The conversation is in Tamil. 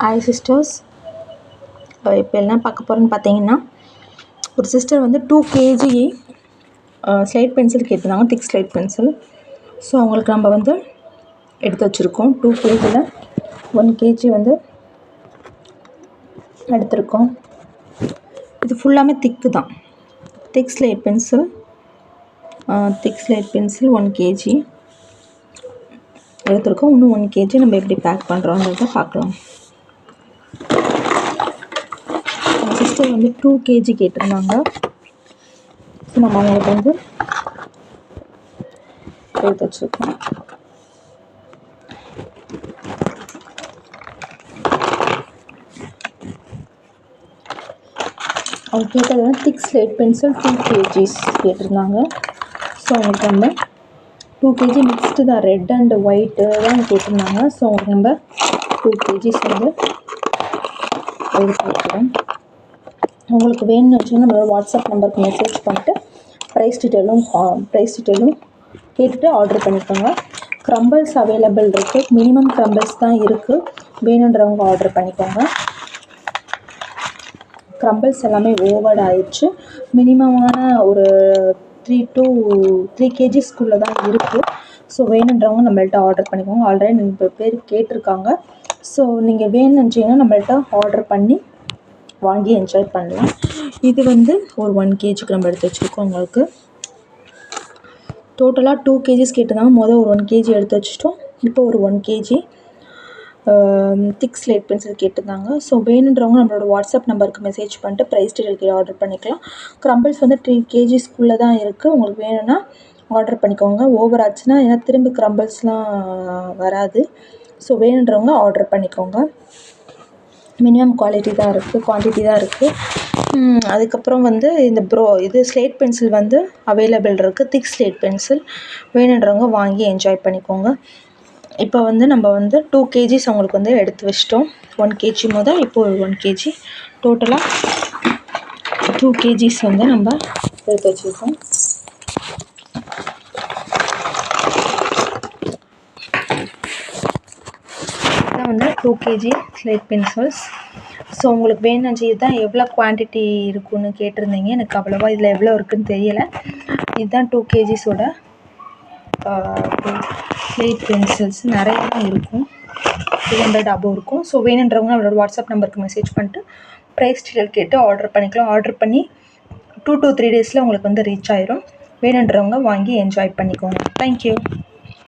Hi sisters. இப்போ என்ன பார்க்க போகிறோன்னு பார்த்தீங்கன்னா, ஒரு சிஸ்டர் வந்து 2 kg ஸ்லேட் பென்சில் கேட்டிருந்தாங்க, திக் ஸ்லேட் பென்சில். ஸோ அவங்களுக்கு நம்ம வந்து எடுத்து வச்சுருக்கோம். 2 kgயில் 1 kg வந்து எடுத்திருக்கோம். இது ஃபுல்லாமே திக்கு தான். திக் ஸ்லேட் பென்சில் 1 kg எடுத்திருக்கோம். இன்னும் 1 kg நம்ம எப்படி பேக் பண்ணுறோன்றத பார்க்கலாம். சிஸ்டர் வந்து 2 kg கேட்டிருந்தாங்க. ஸோ நம்ம அவங்களுக்கு வந்து எடுத்து வச்சுருக்கோம். அவங்க கேட்டது வந்து திக் ஸ்லேட் பென்சில் 2 kg கேட்டிருந்தாங்க. ஸோ அவங்களுக்கு நம்ம 2 kg மிக்ஸ்டு தான், ரெட் அண்ட் ஒயிட்டு தான் கேட்டிருந்தாங்க. ஸோ அவங்களுக்கு நம்ம 2 kg வந்து எடுத்து வைக்கிறோம். உங்களுக்கு வேணும்னு வச்சுன்னா நம்மளோட வாட்ஸ்அப் நம்பருக்கு மெசேஜ் பண்ணிட்டு ப்ரைஸ் டீட்டெயிலும் கேட்டுட்டு ஆர்டர் பண்ணிக்கோங்க. க்ரம்பிள்ஸ் அவைலபிள் இருக்குது. மினிமம் க்ரம்பிள்ஸ் தான் இருக்குது. வேணுன்றவங்க ஆர்டர் பண்ணிக்கோங்க. க்ரம்பிள்ஸ் எல்லாமே ஓவர் ஆயிடுச்சு. மினிமமான ஒரு 3 kg தான் இருக்குது. ஸோ வேணுன்றவங்க நம்மள்ட்ட ஆர்டர் பண்ணிக்கோங்க. ஆல்ரெடி 2 பேர் கேட்டிருக்காங்க. ஸோ நீங்கள் வேணும்னு நினச்சிங்கன்னா நம்மள்ட்ட ஆர்டர் பண்ணி வாங்கி என்ஜாய் பண்ணலாம். இது வந்து ஒரு 1 kg நம்ம எடுத்து வச்சுருக்கோம். உங்களுக்கு டோட்டலாக 2 kg கேட்டிருந்தாங்க. ஒரு 1 kg எடுத்து வச்சுட்டோம். இப்போ ஒரு 1 kg திக் ஸ்லேட் பென்சில் கேட்டிருந்தாங்க. ஸோ வேணுன்றவங்க நம்மளோட வாட்ஸ்அப் நம்பருக்கு மெசேஜ் பண்ணிட்டு ப்ரைஸ் டீட்டெயிலுக்கு ஆர்டர் பண்ணிக்கலாம். க்ரம்பிள்ஸ் வந்து 3 kg தான் இருக்குது. உங்களுக்கு வேணும்னா ஆர்டர் பண்ணிக்கோங்க. ஓவர் ஆச்சுன்னா ஏன்னா திரும்பி க்ரம்பிள்ஸ்லாம் வராது. ஸோ வேணுன்றவங்க ஆர்டர் பண்ணிக்கோங்க. மினிமம் குவான்டிட்டி தான் இருக்குது. அதுக்கப்புறம் வந்து இது ஸ்லேட் பென்சில் வந்து அவைலபிள் இருக்குது. திக் ஸ்லேட் பென்சில் வேணுன்றவங்க வாங்கி என்ஜாய் பண்ணிக்கோங்க. இப்போ வந்து நம்ம வந்து 2 kg அவங்களுக்கு வந்து எடுத்து வச்சிட்டோம். 1 kg இப்போ ஒரு 1 kg டோட்டலாக 2 kg வந்து நம்ம எடுத்து வச்சுருக்கோம். இதான் வந்து 2 kg ஸ்லேட் பென்சில்ஸ். ஸோ உங்களுக்கு வேணும்னு இதுதான் எவ்வளோ குவான்டிட்டி இருக்குன்னு கேட்டிருந்தீங்க. எனக்கு அவ்வளோவா இதில் எவ்வளோ இருக்குதுன்னு தெரியலை. இதுதான் 2 kg ஸ்லேட் பென்சில்ஸ். நிறைய தான் இருக்கும். 200 அபோவ் இருக்கும். ஸோ வேணுன்றவங்க அவளோட வாட்ஸ்அப் நம்பருக்கு மெசேஜ் பண்ணிட்டு ப்ரைஸ் டீட்டெயில் கேட்டு ஆர்டர் பண்ணிக்கலாம். ஆர்டர் பண்ணி 2 to 3 days உங்களுக்கு வந்து ரீச் ஆயிரும். வேணுன்றவங்க வாங்கி என்ஜாய் பண்ணிக்கோங்க. தேங்க்யூ.